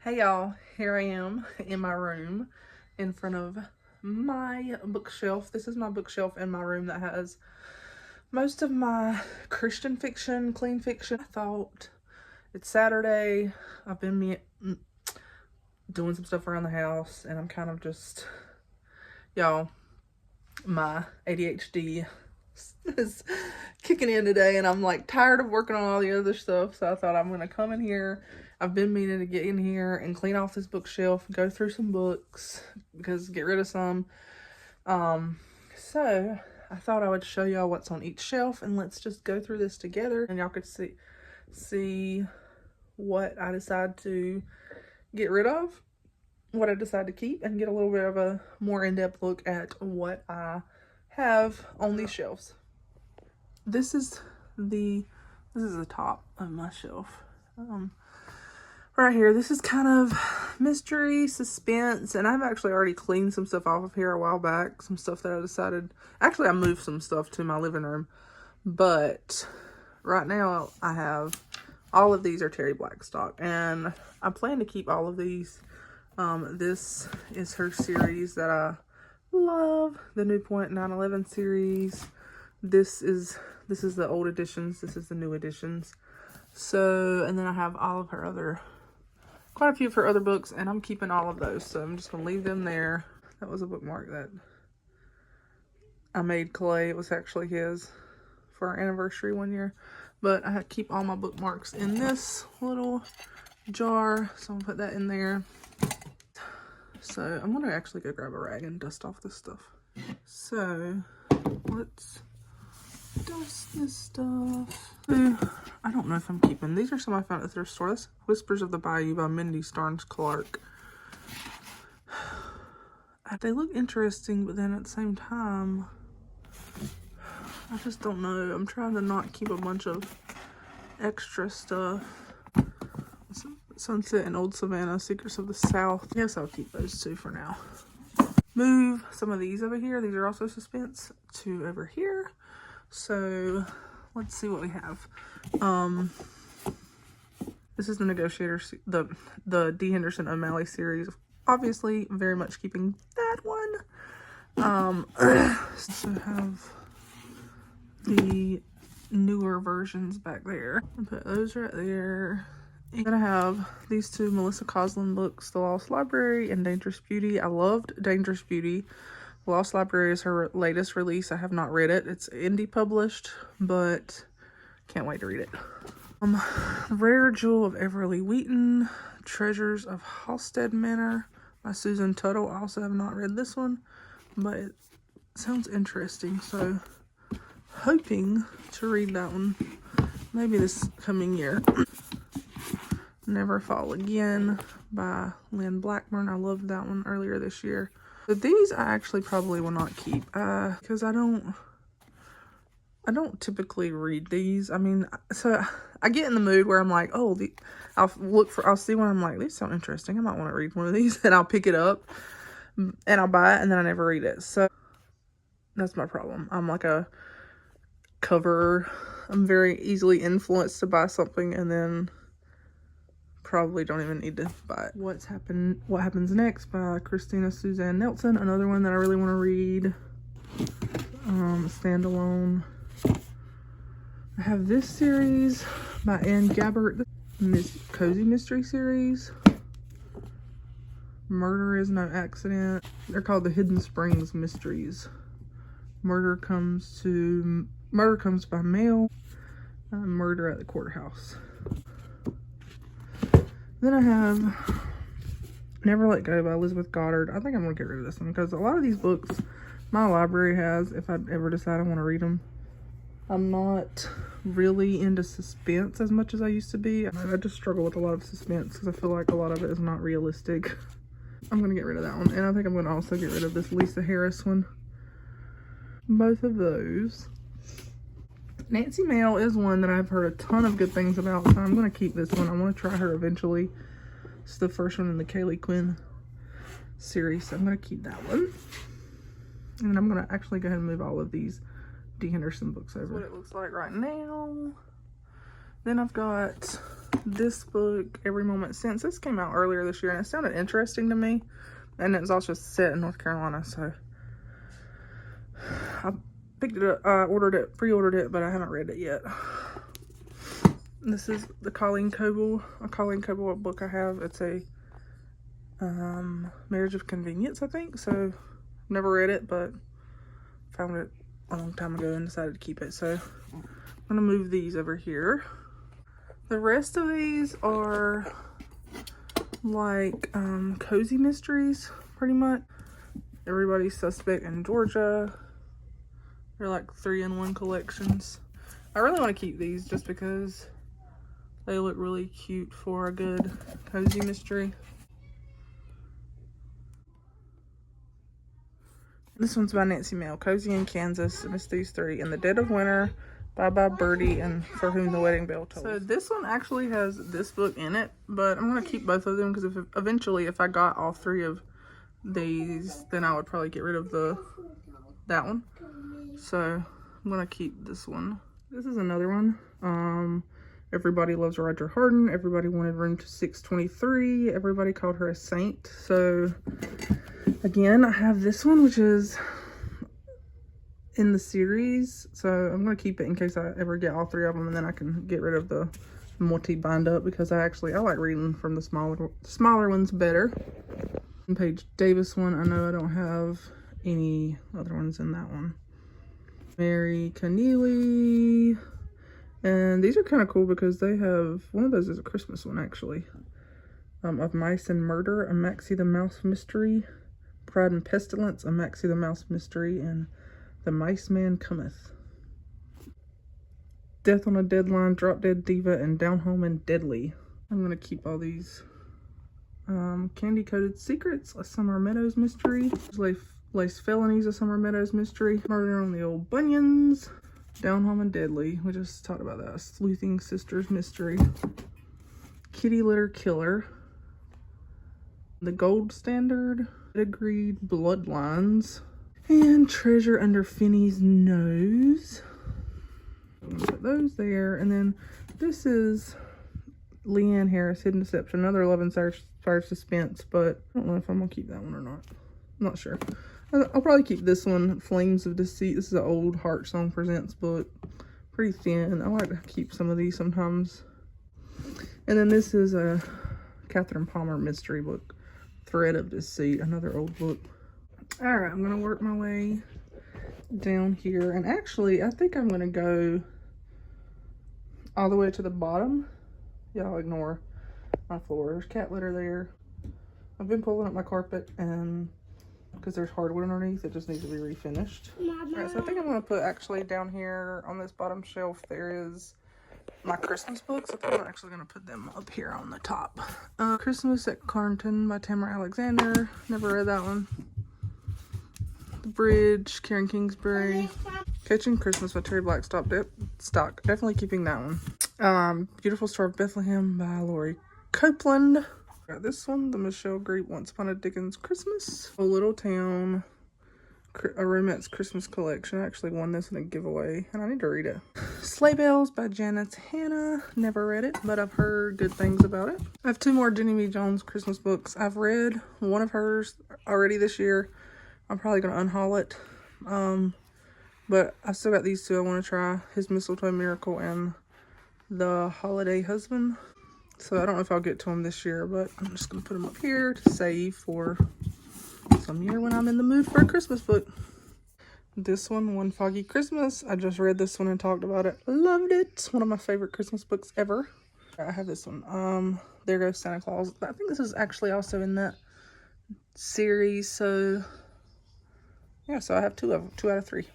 Hey y'all, here I am in my room in front of my bookshelf. This is my bookshelf in my room that has most of my Christian fiction, clean fiction. I thought it's Saturday. I've been doing some stuff around the house and I'm kind of just, y'all, my ADHD is kicking in today and I'm like tired of working on all the other stuff. So I thought I'm going to come in here. I've been meaning to get in here and clean off this bookshelf, go through some books, because get rid of some. So I thought I would show y'all what's on each shelf, and let's just go through this together, and y'all could see what I decide to get rid of, what I decide to keep, and get a little bit of a more in-depth look at what I have on these shelves. This is the top of my shelf. Right here, this is kind of mystery, suspense, and I've actually already cleaned some stuff off of here a while back. Some stuff that I decided, actually I moved some stuff to my living room, but right now I have, all of these are Terry Blackstock, and I plan to keep all of these. This is her series that I love, the New Point 9/11 series. This is the old editions, this is the new editions. So, and then I have all of her other, quite a few of her other books, and I'm keeping all of those, so I'm just going to leave them there. That was a bookmark that I made Clay. It was actually his for our anniversary one year. But I keep all my bookmarks in this little jar, so I'll put that in there. So I'm going to actually go grab a rag and dust off this stuff. So let's dust this stuff. I don't know if I'm keeping. These are some I found at the thrift store. That's Whispers of the Bayou by Mindy Starnes Clark. They look interesting, but then at the same time, I just don't know. I'm trying to not keep a bunch of extra stuff. Sunset and Old Savannah, Secrets of the South. I guess I'll keep those two for now. Move some of these over here. These are also suspense to over here. So let's see what we have. This is the Negotiators, the D. Henderson O'Malley series. Obviously, very much keeping that one. So have the newer versions back there. I'll put those right there. And then I have these two Melissa Coslin books, The Lost Library and Dangerous Beauty. I loved Dangerous Beauty. The Lost Library is her latest release. I have not read it. It's indie published, but can't wait to read it. Rare Jewel of Everly Wheaton, Treasures of Halstead Manor by Susan Tuttle. I also have not read this one, but it sounds interesting, so hoping to read that one maybe this coming year. Never Fall Again by Lynn Blackburn. I loved that one earlier this year. But these I actually probably will not keep because I don't typically read these. I mean, so I get in the mood where I'm like, oh, I'll see one, I'm like, these sound interesting. I might want to read one of these, and I'll pick it up and I'll buy it, and then I never read it. So that's my problem. I'm like a cover. I'm very easily influenced to buy something and then probably don't even need to buy it. What Happens Next by Christina Suzanne Nelson. Another one that I really want to read. Standalone. I have this series by Anne Gabbert, Cozy Mystery Series. Murder is No Accident. They're called the Hidden Springs Mysteries. Murder Comes by Mail. Murder at the Courthouse. Then I have Never Let Go by Elizabeth Goddard. I think I'm going to get rid of this one because a lot of these books my library has, if I ever decide I want to read them. I'm not really into suspense as much as I used to be. I just struggle with a lot of suspense because I feel like a lot of it is not realistic. I'm going to get rid of that one. And I think I'm going to also get rid of this Lisa Harris one. Both of those. Nancy Mail is one that I've heard a ton of good things about, so I'm going to keep this one. I want to try her eventually. It's the first one in the Kaylee Quinn series, so I'm going to keep that one. And I'm going to actually go ahead and move all of these D. Henderson books over. That's what it looks like right now. Then I've got this book, Every Moment Since. This came out earlier this year and it sounded interesting to me. And it was also set in North Carolina, so I picked it up, pre-ordered it, but I haven't read it yet. This is the Colleen Coble book I have. It's a Marriage of Convenience, I think. So, never read it, but found it a long time ago and decided to keep it. So, I'm gonna move these over here. The rest of these are like cozy mysteries, pretty much. Everybody's Suspect in Georgia. They're like 3-in-1 collections. I really want to keep these just because they look really cute for a good cozy mystery. This one's by Nancy Mail, Cozy in Kansas, and it's these three. In the Dead of Winter, Bye Bye Birdie, and For Whom the Wedding Bell Tolls. So this one actually has this book in it, but I'm going to keep both of them because eventually if I got all three of these, then I would probably get rid of that one. So I'm going to keep this one. This is another one. Everybody Loves Roger Harden. Everybody Wanted Room 623. Everybody Called Her a Saint. So again, I have this one, which is in the series. So I'm going to keep it in case I ever get all three of them, and then I can get rid of the multi-bind up because I like reading from the smaller ones better. Paige Davis one, I know I don't have any other ones in that one. Mary Keneally. And these are kind of cool because they have, one of those is a Christmas one actually. Of Mice and Murder, a Maxie the Mouse mystery. Pride and Pestilence, a Maxie the Mouse mystery. And The Mice Man Cometh. Death on a Deadline, Drop Dead Diva, and Down Home and Deadly. I'm going to keep all these. Candy Coated Secrets, a Summer Meadows mystery. Lace Felonies, a Summer Meadows mystery. Murder on the Old Bunions. Down Home and Deadly. We just talked about that. Sleuthing Sisters mystery. Kitty Litter Killer. The Gold Standard. Agreed Bloodlines. And Treasure Under Finney's Nose. I'm gonna put those there. And then this is Leanne Harris, Hidden Deception. Another love inspired suspense, but I don't know if I'm gonna keep that one or not. I'm not sure. I'll probably keep this one, Flames of Deceit. This is an old Heart Song Presents book. Pretty thin. I like to keep some of these sometimes. And then this is a Catherine Palmer mystery book, Thread of Deceit, another old book. Alright, I'm going to work my way down here. And actually, I think I'm going to go all the way to the bottom. Y'all ignore my floor. There's cat litter there. I've been pulling up my carpet and because there's hardwood underneath, it just needs to be refinished. Alright, so I think I'm going to put actually down here on this bottom shelf, there is my Christmas books. I think I'm actually going to put them up here on the top. Christmas at Carnton by Tamara Alexander. Never read that one. The Bridge, Karen Kingsbury. Catching Christmas by Terry Blackstock. Definitely keeping that one. Beautiful Star of Bethlehem by Lori Copeland. Got this one, the Michelle Greep Once Upon a Dickens Christmas. A Little Town, a Romance Christmas Collection. I actually won this in a giveaway, and I need to read it. Sleigh Bells by Janice Hannah. Never read it, but I've heard good things about it. I have two more Jenny B. Jones Christmas books. I've read one of hers already this year. I'm probably going to unhaul it. But I still got these two I want to try. His Mistletoe Miracle and The Holiday Husband. So I don't know if I'll get to them this year, but I'm just going to put them up here to save for some year when I'm in the mood for a Christmas book. This one, Foggy Christmas. I just read this one and talked about it. Loved it. It's one of my favorite Christmas books ever. I have this one. There Goes Santa Claus. I think this is actually also in that series. So yeah, so I have two out of three.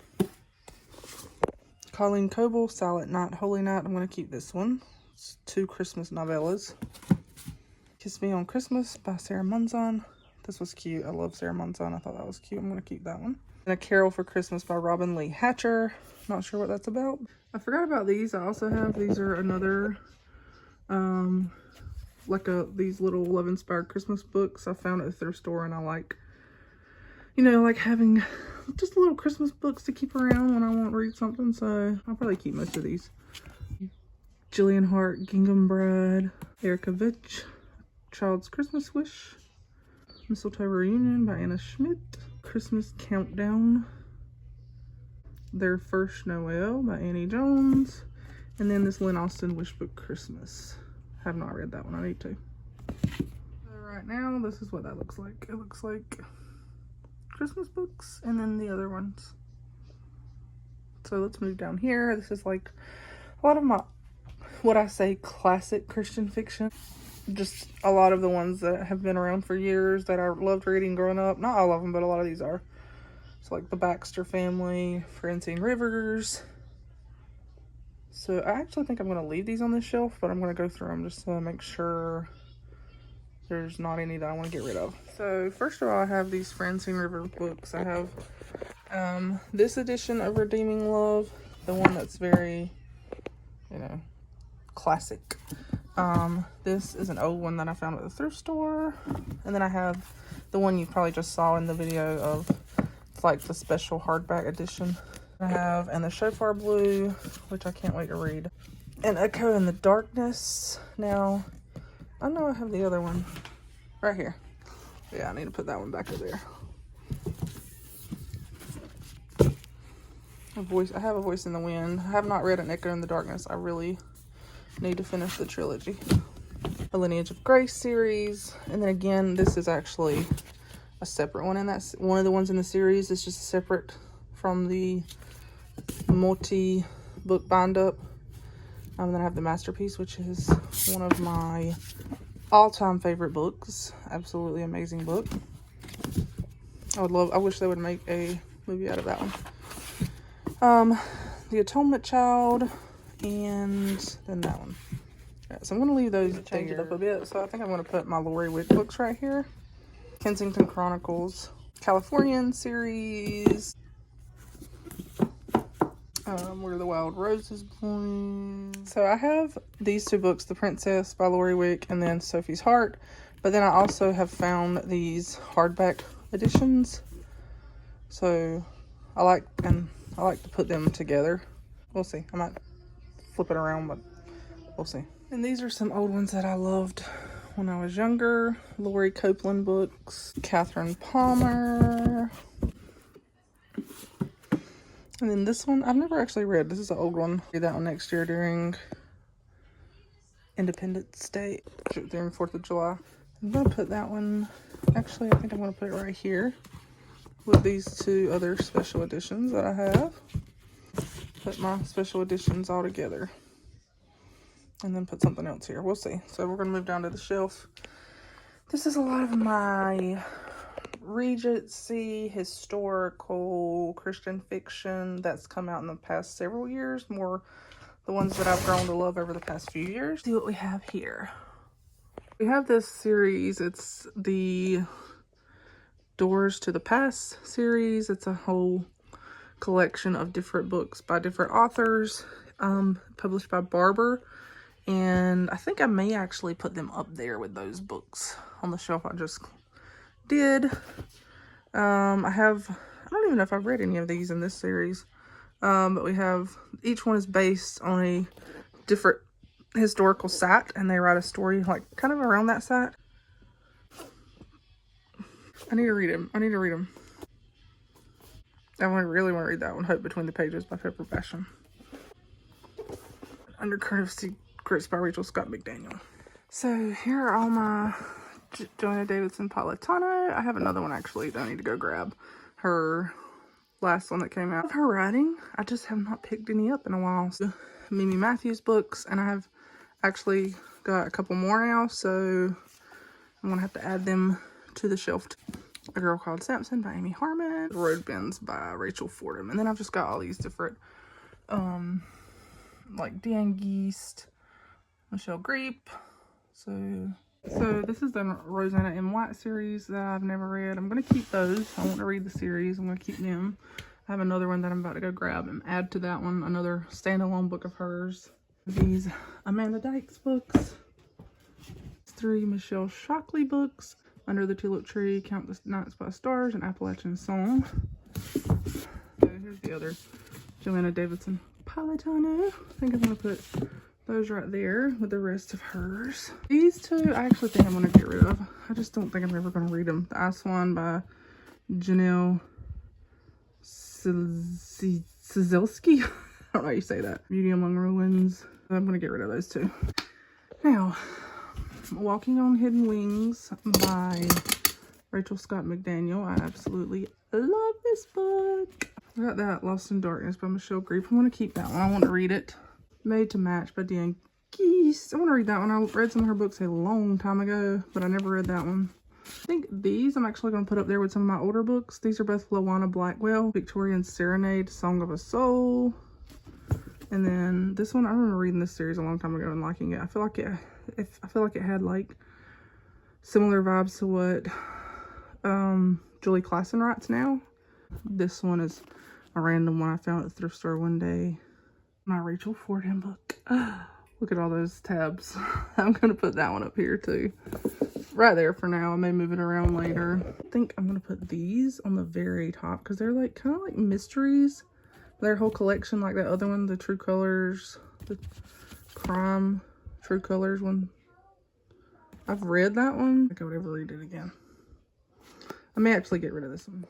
Colleen Coble, Silent Night, Holy Night. I'm going to keep this one. It's two Christmas novellas. Kiss Me on Christmas by Sarah Munzon. This was cute. I love Sarah Munzon. I thought that was cute. I'm going to keep that one. And A Carol for Christmas by Robin Lee Hatcher. Not sure what that's about. I forgot about these. I also have, these are another, these little love-inspired Christmas books. I found at the thrift store, and I like, like having just little Christmas books to keep around when I want to read something. So I'll probably keep most of these. Jillian Hart, Gingham Bride, Erica Vitch, Child's Christmas Wish, Mistletoe Reunion by Anna Schmidt, Christmas Countdown, Their First Noel by Annie Jones, and then this Lynn Austin Wish Book Christmas. Have not read that one, I need to. So right now, this is what that looks like. It looks like Christmas books and then the other ones. So let's move down here. This is like a lot of my, what I say, classic Christian fiction. Just a lot of the ones that have been around for years that I loved reading growing up. Not all of them, but a lot of these are. So like the Baxter Family, Francine Rivers. So I actually think I'm going to leave these on this shelf, but I'm going to go through them just to make sure there's not any that I want to get rid of. So first of all, I have these Francine Rivers books. I have this edition of Redeeming Love, the one that's very, you know, classic. This is an old one that I found at the thrift store. And then I have the one you probably just saw in the video of, it's like the special hardback edition. I have, and the Shofar Blue, which I can't wait to read. And Echo in the Darkness. Now, I know I have the other one right here. Yeah, I need to put that one back up there. I have a Voice in the Wind. I have not read an Echo in the Darkness. I really need to finish the trilogy. A Lineage of Grace series. And then again, this is actually a separate one. And that's one of the ones in the series. It's just separate from the multi-book bind-up. Then I have The Masterpiece, which is one of my all-time favorite books. Absolutely amazing book. I wish they would make a movie out of that one. The Atonement Child, and then that one. Right, so I'm going to leave those, change it up a bit. So I think I'm going to put my Lori Wick books right here. Kensington Chronicles, Californian series, Where the Wild Roses Bloom. So I have these two books, The Princess by Lori Wick and then Sophie's Heart. But then I also have found these hardback editions. So I like to put them together. We'll see. I might flip it around, but we'll see. And these are some old ones that I loved when I was younger. Lori Copeland books, Catherine Palmer. And then this one, I've never actually read. This is an old one. I'll read that one next year during Independence Day, during 4th of July. I'm going to put that one, actually, I think I'm going to put it right here with these two other special editions that I have. Put my special editions all together. And then put something else here. We'll see. So we're going to move down to the shelf. This is a lot of my Regency, historical, Christian fiction that's come out in the past several years. More the ones that I've grown to love over the past few years. See what we have here. We have this series. It's the Doors to the Past series. It's a whole collection of different books by different authors, published by Barber. And I think I may actually put them up there with those books on the shelf I just did. I don't even know if I've read any of these in this series. But we have, each one is based on a different historical site, and they write a story like kind of around that site. I need to read them. I really want to read that one, Hope Between the Pages by Pepper Basham. Undercurrent of Secrets by Rachel Scott McDaniel. So here are all my Joanna Davidson Politano. I have another one actually that I need to go grab. Her last one that came out. Her writing, I just have not picked any up in a while. So, Mimi Matthews books, and I have actually got a couple more now, so I'm gonna have to add them to the shelf. A Girl Called Samson by Amy Harmon. Road Bends by Rachel Fordham. And then I've just got all these different, like Dan Geist, Michelle Greep. So this is the Rosanna M. White series that I've never read. I'm going to keep those. I want to read the series. I'm going to keep them. I have another one that I'm about to go grab and add to that one. Another standalone book of hers. These Amanda Dykes books. 3 Michelle Shockley books. Under the Tulip Tree, Count the Nights by Stars, and Appalachian Song. So here's the other Joanna Davidson Politano. I think I'm going to put those right there with the rest of hers. These two, I actually think I'm going to get rid of. I just don't think I'm ever going to read them. The Ice One by Janelle Szylski. I don't know how you say that. Beauty Among Ruins. I'm going to get rid of those two. Now, Walking on Hidden Wings by Rachel Scott McDaniel. I absolutely love this book. I got that Lost in Darkness by Michelle Grief. I want to keep that one. I want to read it. Made to Match by Deanne Geese. I want to read that one. I read some of her books a long time ago, but I never read that one. I think these I'm actually going to put up there with some of my older books. These are both Lawana Blackwell, Victorian Serenade, Song of a Soul. And then this one, I remember reading this series a long time ago and liking it. I feel like it had like similar vibes to what Julie Klassen writes now. This one is a random one I found at the thrift store one day. My Rachel Fordham book. Look at all those tabs. I'm going to put that one up here too. Right there for now. I may move it around later. I think I'm going to put these on the very top because they're like kind of like mysteries. Their whole collection, like that other one, the True Colors, the Crime True Colors one. I've read that one. I think I would ever read it again. I may actually get rid of this one.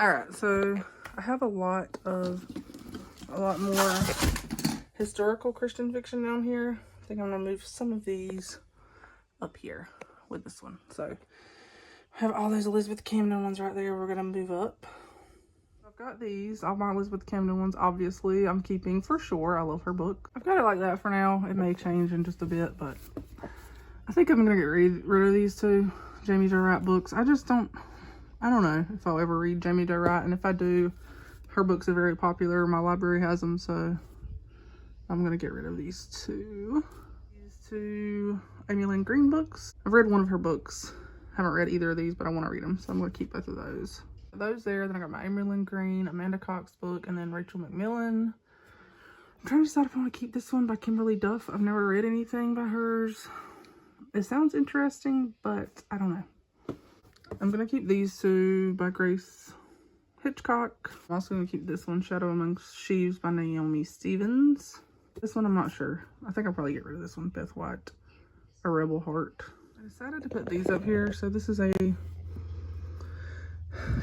Alright, so I have a lot more historical Christian fiction down here. I think I'm going to move some of these up here with this one. So I have all those Elizabeth Camden ones right there. We're going to move up. I've got these. All my Elizabeth Camden ones, obviously, I'm keeping for sure. I love her book. I've got it like that for now. It may change in just a bit, but I think I'm going to get rid of these two Jamie Jo Wright books. I don't know if I'll ever read Jamie Jo Wright, and if I do, her books are very popular. My library has them, so I'm going to get rid of these two. These two Amy Lynn Green books. I've read one of her books. Haven't read either of these, but I want to read them, so I'm going to keep both of those. Those there. Then I got my Amy Lynn Green, Amanda Cox book, and then Rachel McMillan. I'm trying to decide if I want to keep this one by Kimberly Duff. I've never read anything by hers. It sounds interesting, but I don't know. I'm going to keep these two by Grace Hitchcock. I'm also going to keep this one, Shadow Amongst Sheaves by Naomi Stevens. This one I'm not sure. I think I'll probably get rid of this one, Beth White, A Rebel Heart. I decided to put these up here. So this is a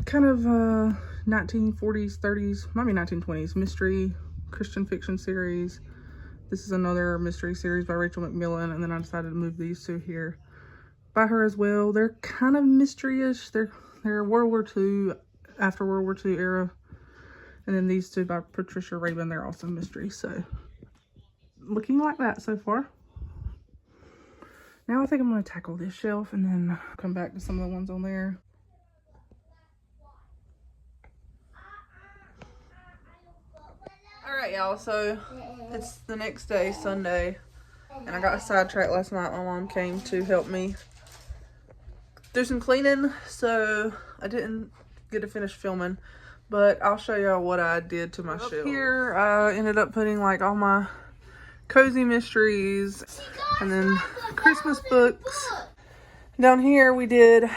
kind of 1940s, 30s, might be 1920s mystery Christian fiction series. This is another mystery series by Rachel McMillan, and then I decided to move these two here by her as well. They're kind of mystery-ish. They're World War II, after World War II era. And then these two by Patricia Rabin, they're also mystery. So, looking like that so far. Now I think I'm going to tackle this shelf and then come back to some of the ones on there. Alright, y'all, so it's the next day, Sunday, and I got sidetracked last night. My mom came to help me do some cleaning, so I didn't get to finish filming, but I'll show y'all what I did to my shelf. Here, I ended up putting like all my cozy mysteries and then Christmas books. Down here, we did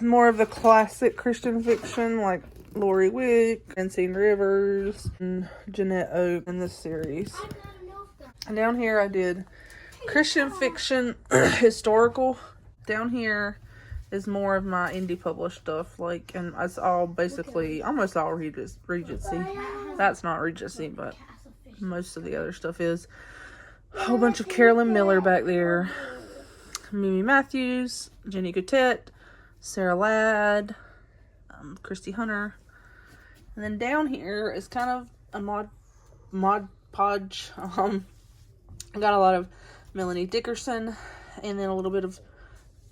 more of the classic Christian fiction, like Lori Wick, Francine Rivers, and Jeanette Oak in this series. And down here I did Christian fiction, historical. Down here is more of my indie published stuff, like, and it's all basically, almost all Regency. That's not Regency, but most of the other stuff is. A whole bunch of Carolyn Miller back there. Mimi Matthews, Jenny Goutet, Sarah Ladd, Christy Hunter. And then down here is kind of a mod podge. I got a lot of Melanie Dickerson, and then a little bit of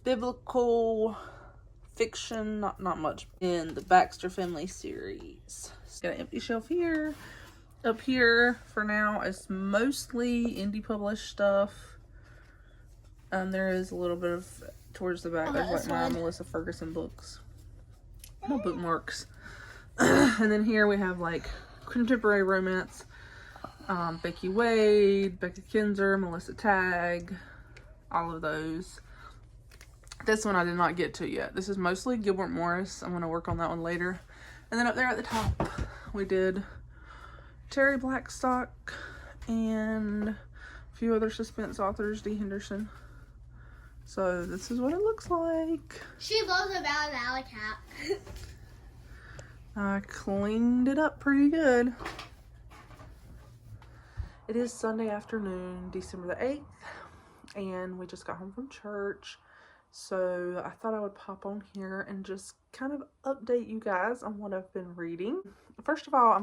biblical fiction, not much, in the Baxter Family series. So got an empty shelf here. Up here for now is mostly indie published stuff. There is a little bit of towards the back. There's like my Melissa Ferguson books. No bookmarks. And then here we have like contemporary romance. Becky Wade, Becky Kinzer, Melissa Tagg, all of those. This one I did not get to yet. This is mostly Gilbert Morris. I'm going to work on that one later. And then up there at the top, we did Terry Blackstock and a few other suspense authors, D. Henderson. So this is what it looks like. She loves a bad alley cat. I cleaned it up pretty good. It is Sunday afternoon, December the 8th, and we just got home from church. So I thought I would pop on here and just kind of update you guys on what I've been reading. First of all,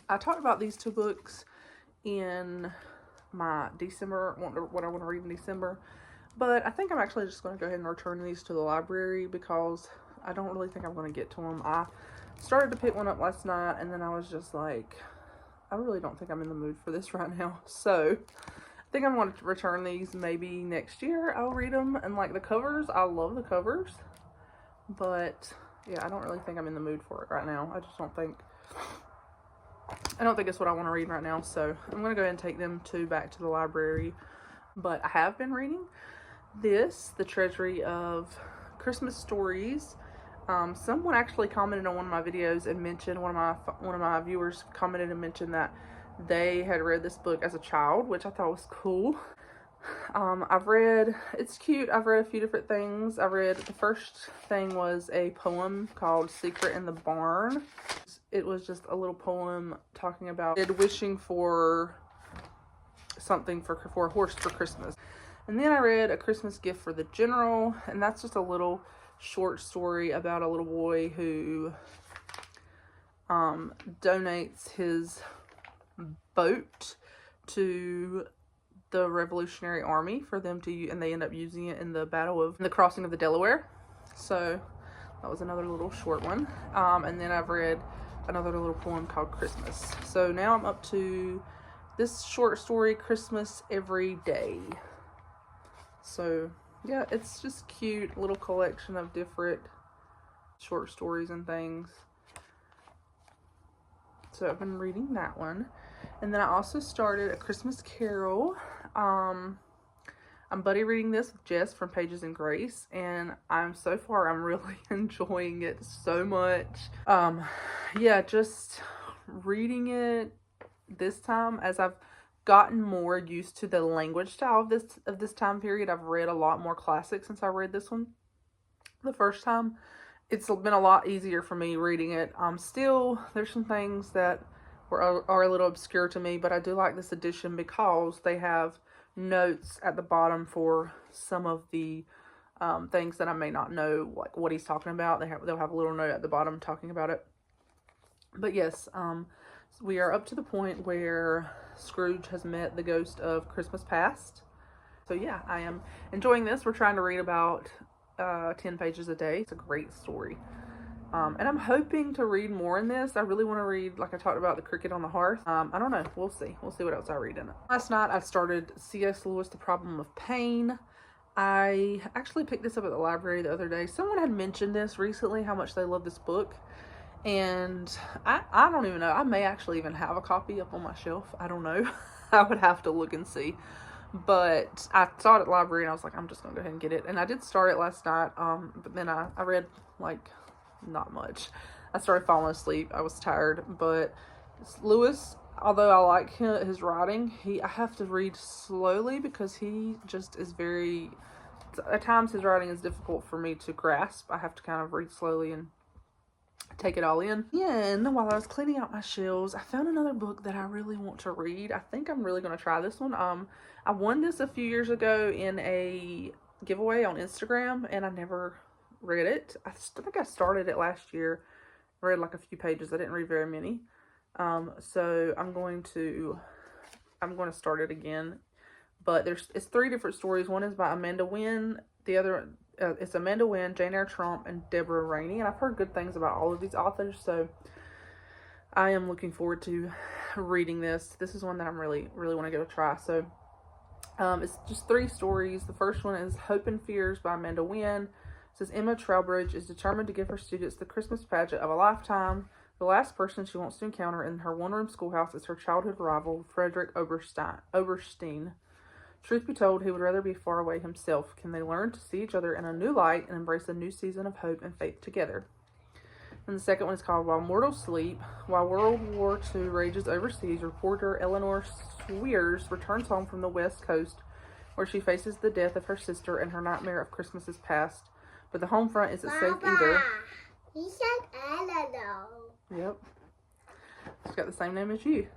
I talked about these two books in my December, what I want to read in December. But I think I'm actually just going to go ahead and return these to the library because I don't really think I'm going to get to them. I started to pick one up last night and then I was just like, I really don't think I'm in the mood for this right now. So I think I'm going to return these maybe next year. I'll read them. And like the covers, I love the covers. But yeah, I don't really think I'm in the mood for it right now. I don't think it's what I want to read right now. So I'm going to go ahead and take them back to the library. But I have been reading this, The Treasury of Christmas Stories. Someone actually commented on one of my videos and mentioned, one of my viewers commented and mentioned that they had read this book as a child, which I thought was cool. It's cute. I've read a few different things. The first thing was a poem called Secret in the Barn. It was just a little poem talking about wishing for something for a horse for Christmas. And then I read A Christmas Gift for the General, and that's just a little short story about a little boy who donates his boat to the Revolutionary Army for them to use, and they end up using it in the crossing of the Delaware. So that was another little short one. And then I've read another little poem called Christmas. So now I'm up to this short story, Christmas Every Day. So yeah, it's just cute little collection of different short stories and things. So I've been reading that one. And then I also started A Christmas Carol. I'm buddy reading this with Jess from Pages and Grace, and I'm really enjoying it so much. Yeah, just reading it this time as I've gotten more used to the language style of this time period. I've read a lot more classics since I read this one the first time. It's been a lot easier for me reading it. Still, there's some things that are a little obscure to me, but I do like this edition because they have notes at the bottom for some of the things that I may not know, like what he's talking about. They'll have a little note at the bottom talking about it. But yes, we are up to the point where Scrooge has met the ghost of Christmas past. So yeah, I am enjoying this. We're trying to read about 10 pages a day. It's a great story. And I'm hoping to read more in this. I really want to read, like I talked about, The Cricket on the Hearth. I don't know. We'll see. We'll see what else I read in it. Last night I started C.S. Lewis, The Problem of Pain. I actually picked this up at the library the other day. Someone had mentioned this recently, how much they love this book. And I don't even know. I may actually even have a copy up on my shelf. I don't know. I would have to look and see. But I saw it at the library and I was like, I'm just going to go ahead and get it. And I did start it last night. But then I read like not much. I started falling asleep. I was tired. But Lewis, although I like his writing, I have to read slowly because he just is very, at times his writing is difficult for me to grasp. I have to kind of read slowly and take it all in. And while I was cleaning out my shelves, I found another book that I really want to read. I think I'm really going to try this one. I won this a few years ago in a giveaway on Instagram, and I never read it. I think I started it last year. Read like a few pages. I didn't read very many. So I'm going to start it again. But it's 3 different stories. One is by Amanda Wynn. The other it's Amanda Wynn, Jane Eyre Trump, and Deborah Rainey. And I've heard good things about all of these authors, so I am looking forward to reading this. This is one that I'm really want to give a try. So it's just 3 stories. The first one is Hope and Fears by Amanda Wynn. It says Emma Trowbridge is determined to give her students the Christmas pageant of a lifetime. The last person she wants to encounter in her one-room schoolhouse is her childhood rival, Frederick Oberstein. Truth be told, he would rather be far away himself. Can they learn to see each other in a new light and embrace a new season of hope and faith together? And the second one is called While Mortals Sleep. While World War II rages overseas, reporter Eleanor Swears returns home from the West Coast, where she faces the death of her sister and her nightmare of Christmases past. But the home front isn't safe either. He said Eleanor. Yep. She's got the same name as you.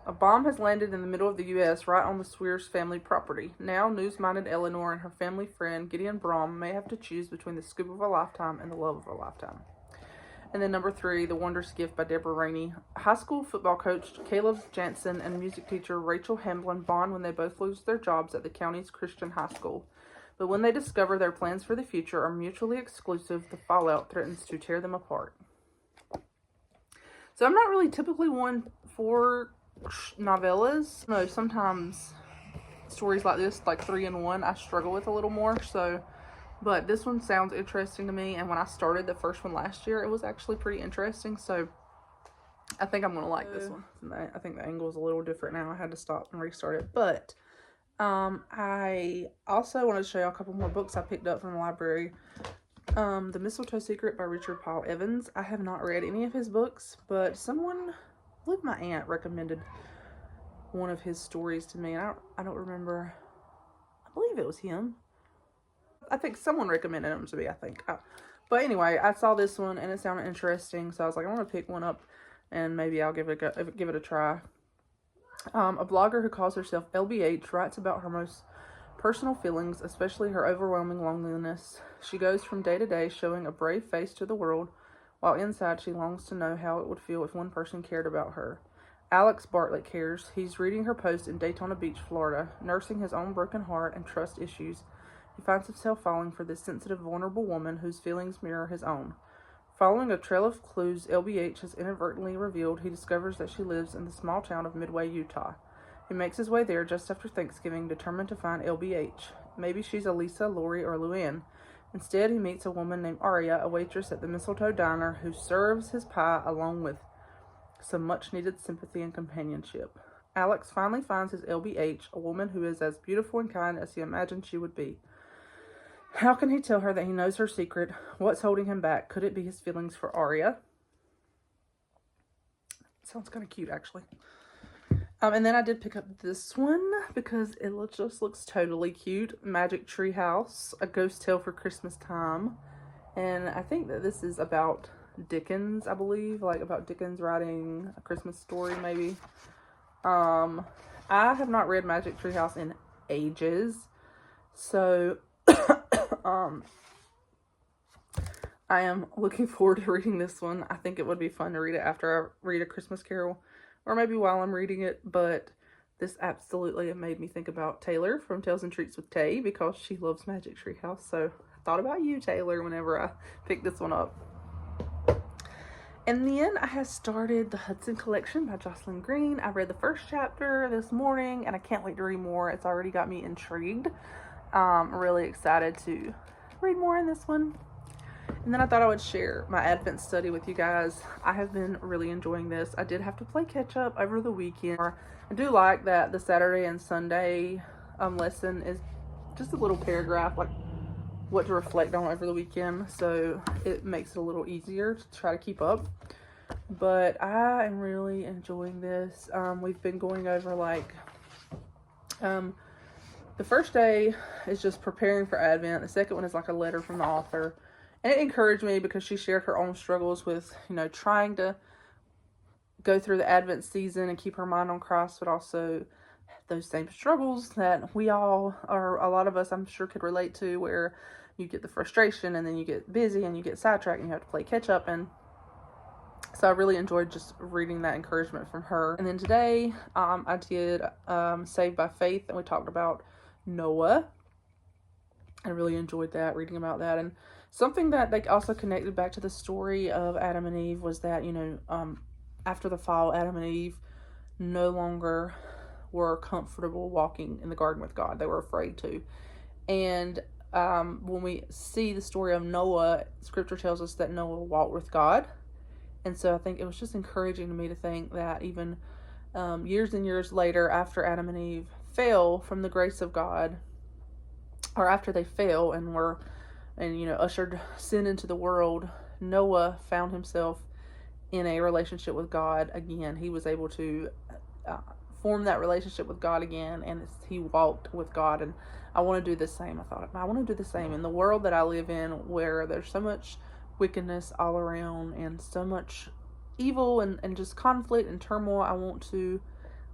A bomb has landed in the middle of the U.S. right on the Swears family property. Now, news-minded Eleanor and her family friend, Gideon Brom, may have to choose between the scoop of a lifetime and the love of a lifetime. And then number 3, The Wondrous Gift by Deborah Rainey. High school football coach Caleb Jansen and music teacher Rachel Hamblin bond when they both lose their jobs at the county's Christian high school. But when they discover their plans for the future are mutually exclusive, the fallout threatens to tear them apart. So I'm not really typically one for novellas. No, sometimes stories like this, like 3 in 1, I struggle with a little more. So, but this one sounds interesting to me. And when I started the first one last year, it was actually pretty interesting. So I think I'm going to like this one. I think the angle is a little different now. I had to stop and restart it. But I also wanted to show you a couple more books I picked up from the library. The Mistletoe Secret by Richard Paul Evans. I have not read any of his books, but someone, I believe my aunt, recommended one of his stories to me. I don't remember. I believe it was him. I think someone recommended him to me, I think. But anyway, I saw this one and it sounded interesting, so I was like, I'm going to pick one up and maybe I'll give it a try. A blogger who calls herself LBH writes about her most personal feelings, especially her overwhelming loneliness. She goes from day to day showing a brave face to the world, while inside she longs to know how it would feel if one person cared about her. Alex Bartlett cares. He's reading her post in Daytona Beach, Florida, nursing his own broken heart and trust issues. He finds himself falling for this sensitive, vulnerable woman whose feelings mirror his own. Following a trail of clues LBH has inadvertently revealed, he discovers that she lives in the small town of Midway, Utah. He makes his way there just after Thanksgiving, determined to find LBH. Maybe she's Elisa, Lori, or Luann. Instead, he meets a woman named Aria, a waitress at the Mistletoe Diner, who serves his pie along with some much-needed sympathy and companionship. Alex finally finds his LBH, a woman who is as beautiful and kind as he imagined she would be. How can he tell her that he knows her secret? What's holding him back? Could it be his feelings for Aria? Sounds kind of cute, actually. And then I did pick up this one because it just looks totally cute. Magic Tree House, A Ghost Tale for Christmas Time. And I think that this is about Dickens, I believe. Like about Dickens writing a Christmas story, maybe. I have not read Magic Tree House in ages. So I am looking forward to reading this one. I think it would be fun to read it after I read A Christmas Carol, or maybe while I'm reading it, but this absolutely made me think about Taylor from Tales and Treats with Tay, because she loves Magic Tree House, so I thought about you, Taylor, whenever I picked this one up. And then I have started the Hudson Collection by Jocelyn Green. I read the first chapter this morning, and I can't wait to read more. It's already got me intrigued. I'm really excited to read more in this one. And then I thought I would share my Advent study with you guys. I have been really enjoying this. I did have to play catch up over the weekend. I do like that the Saturday and Sunday lesson is just a little paragraph, like what to reflect on over the weekend. So it makes it a little easier to try to keep up. But I am really enjoying this. We've been going over like the first day is just preparing for Advent. The second one is like a letter from the author. And it encouraged me because she shared her own struggles with, trying to go through the Advent season and keep her mind on Christ, but also those same struggles that we all, or a lot of us, I'm sure, could relate to, where you get the frustration and then you get busy and you get sidetracked and you have to play catch up. And so I really enjoyed just reading that encouragement from her. And then today, I did Saved by Faith, and we talked about Noah. I really enjoyed that, reading about that. And something that they also connected back to the story of Adam and Eve was that, after the fall, Adam and Eve no longer were comfortable walking in the garden with God. They were afraid to. And when we see the story of Noah, Scripture tells us that Noah walked with God. And so I think it was just encouraging to me to think that even years and years later, after Adam and Eve fell from the grace of God, or after they fell and ushered sin into the world, Noah found himself in a relationship with God again. He was able to form that relationship with God again, and he walked with God. And I want to do the same. I thought, I want to do the same in the world that I live in, where there's so much wickedness all around and so much evil and just conflict and turmoil. I want to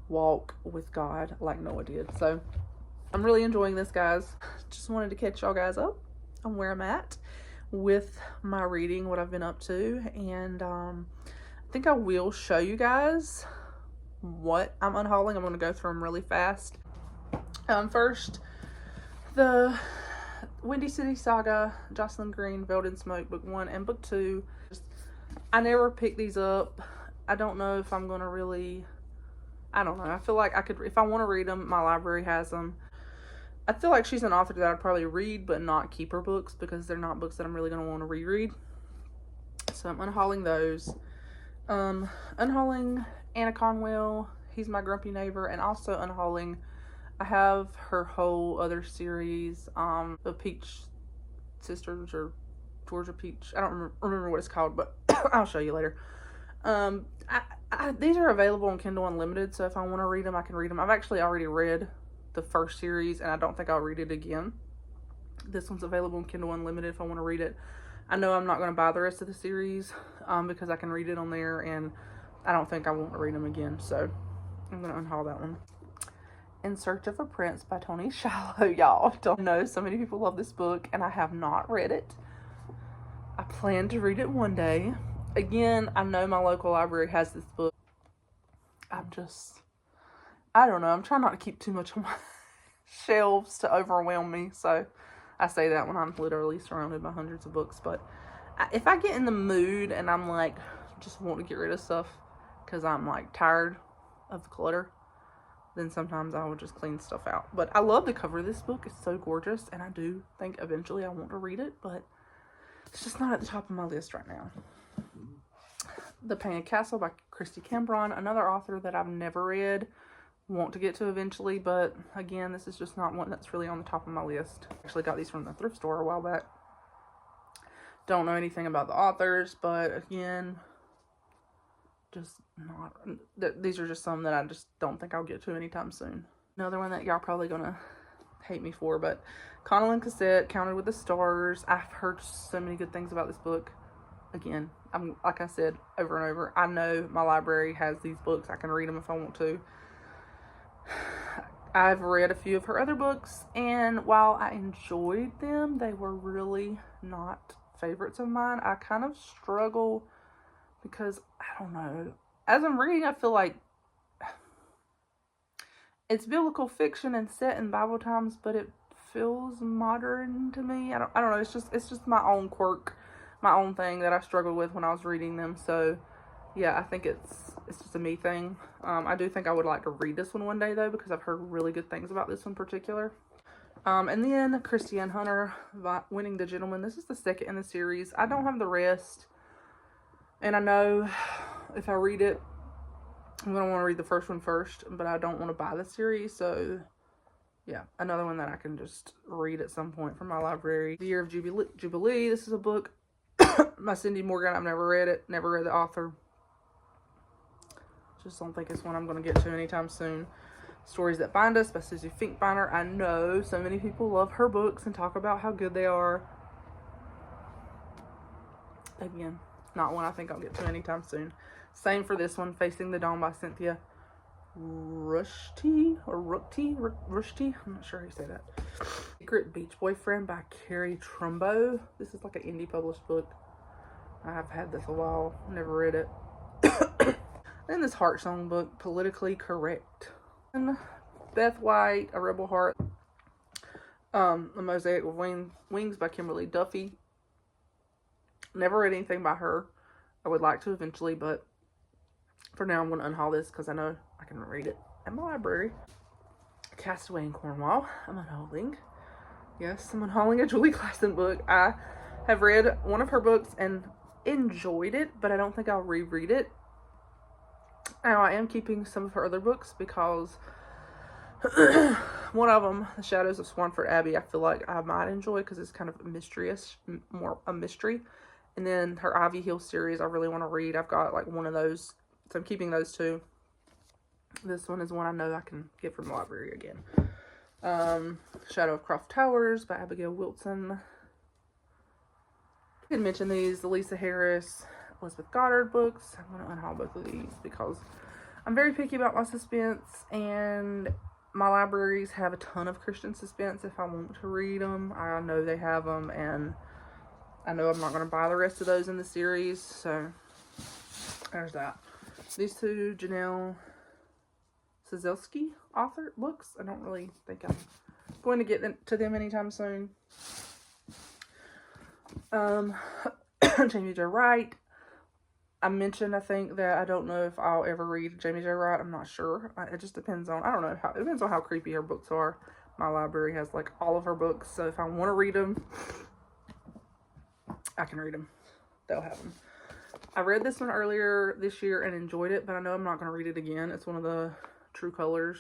walk with God like Noah did. So I'm really enjoying this, guys. Just wanted to catch y'all guys up on where I'm at with my reading, what I've been up to, and I think I will show you guys what I'm unhauling. I'm going to go through them really fast. First, the Windy City Saga, Jocelyn Green, Veiled in Smoke, book 1 and book 2. I never pick these up. I don't know if I'm going to really, I don't know. I feel like I could, if I want to read them, my library has them. I feel like she's an author that I'd probably read, but not keep her books, because they're not books that I'm really going to want to reread. So I'm unhauling those. Unhauling Anna Conwell, He's My Grumpy Neighbor, and also unhauling, I have her whole other series, the Peach Sisters, or Georgia Peach. I don't remember what it's called, but I'll show you later. These are available on Kindle Unlimited, so if I want to read them, I can read them. I've actually already read the first series, and I don't think I'll read it again. This one's available on Kindle Unlimited if I want to read it. I know I'm not going to buy the rest of the series because I can read it on there, and I don't think I want to read them again, so I'm going to unhaul that one. In Search of a Prince by Toni Shallow, y'all. Don't know, so many people love this book, and I have not read it. I plan to read it one day. Again, I know my local library has this book. I don't know. I'm trying not to keep too much on my shelves to overwhelm me. So I say that when I'm literally surrounded by hundreds of books. But if I get in the mood and I'm like, just want to get rid of stuff because I'm like tired of the clutter, then sometimes I will just clean stuff out. But I love the cover of this book. It's so gorgeous. And I do think eventually I want to read it. But it's just not at the top of my list right now. The Painted Castle by Christy Cambron, another author that I've never read, want to get to eventually, but again, this is just not one that's really on the top of my list. Actually got these from the thrift store a while back. Don't know anything about the authors, but again, just not, these are just some that I just don't think I'll get to anytime soon. Another one that y'all probably gonna hate me for, but Connell & Cassette, Counted with the Stars. I've heard so many good things about this book. Again, I'm like I said over and over, I know my library has these books. I can read them if I want to. I've read a few of her other books, and while I enjoyed them, they were really not favorites of mine. I kind of struggle because, I don't know, as I'm reading, I feel like it's biblical fiction and set in Bible times, but it feels modern to me. I don't know, it's just my own quirk, my own thing that I struggled with when I was reading them. So yeah, I think it's just a me thing. I do think I would like to read this one day though, because I've heard really good things about this one in particular. And then Christiane Hunter, Winning the Gentleman. This is the second in the series. I don't have the rest, and I know if I read it, I'm going to want to read the first one first, but I don't want to buy the series. So yeah, another one that I can just read at some point from my library. The Year of Jubilee. This is a book by Cindy Morgan. I've never read it, never read the author. Just don't think it's one I'm going to get to anytime soon. Stories That Bind Us by Susie Finkbeiner. I know so many people love her books and talk about how good they are. Again, not one I think I'll get to anytime soon. Same for this one, Facing the Dawn by Cynthia Rushty. I'm not sure how you say that. Secret Beach Boyfriend by Carrie Trumbo. This is like an indie published book. I've had this a while, never read it. Then this Heart Song book, Politically Correct. And Beth White, A Rebel Heart. The Mosaic of Wings by Kimberly Duffy. Never read anything by her. I would like to eventually, but for now I'm going to unhaul this because I know I can read it at my library. Castaway in Cornwall. I'm unhauling. Yes, I'm unhauling a Julie Klassen book. I have read one of her books and enjoyed it, but I don't think I'll reread it. Now, I am keeping some of her other books because one of them, The Shadows of Swanford Abbey, I feel like I might enjoy because it's kind of mysterious, more a mystery. And then her Ivy Hill series I really want to read. I've got like one of those, so I'm keeping those two. This one is one I know I can get from the library again. Shadow of Croft Towers by Abigail Wilson. I did mention these, the Lisa Harris, Elizabeth Goddard books. I'm going to unhaul both of these because I'm very picky about my suspense, and my libraries have a ton of Christian suspense if I want to read them. I know they have them, and I know I'm not going to buy the rest of those in the series, so there's that. These two Janelle Sazelski author books. I don't really think I'm going to get to them anytime soon. Jamie J. Wright. I mentioned, I think, that I don't know if I'll ever read Jamie J. Wright. I'm not sure. It just depends on, I don't know, it depends on how creepy her books are. My library has, like, all of her books, so if I want to read them, I can read them. They'll have them. I read this one earlier this year and enjoyed it, but I know I'm not going to read it again. It's one of the True Colors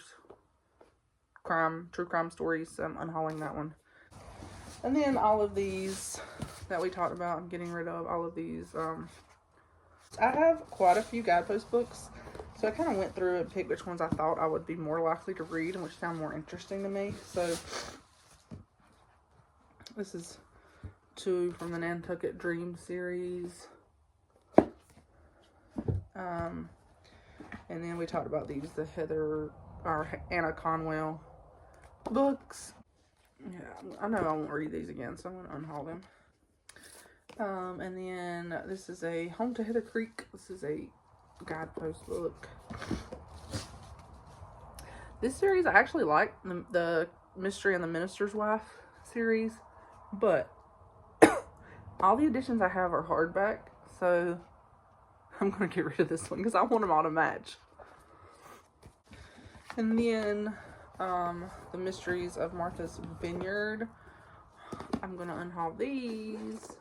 true crime stories, so I'm unhauling that one. And then all of these that we talked about, I'm getting rid of all of these. I have quite a few guidepost books, so I kind of went through and picked which ones I thought I would be more likely to read and which sound more interesting to me. So this is two from the Nantucket Dream series. And then we talked about these, the Anna Conwell books. Yeah, I know I won't read these again, so I'm going to unhaul them. And then this is a Home to Heather Creek. This is a guidepost book. This series, I actually like the Mystery and the Minister's Wife series, but all the editions I have are hardback, so I'm going to get rid of this one because I want them all to match. And then the Mysteries of Martha's Vineyard. I'm going to unhaul these.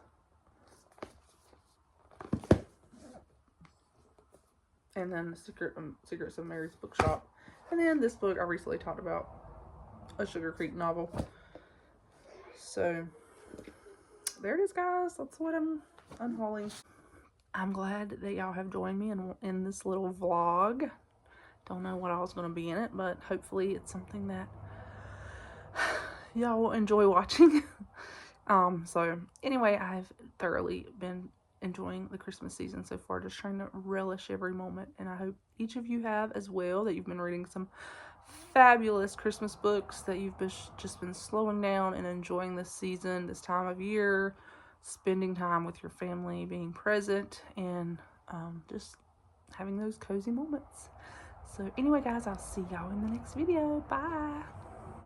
And then the Secrets of Mary's Bookshop. And then this book I recently talked about, a Sugar Creek novel. So there it is, guys. That's what I'm unhauling. I'm glad that y'all have joined me in this little vlog. Don't know what all's going to be in it, but hopefully it's something that y'all will enjoy watching. So anyway, I've thoroughly been enjoying the Christmas season so far, just trying to relish every moment, and I hope each of you have as well, that you've been reading some fabulous Christmas books, that you've just been slowing down and enjoying this season, this time of year, spending time with your family, being present, and just having those cozy moments. So anyway, guys, I'll see y'all in the next video. Bye.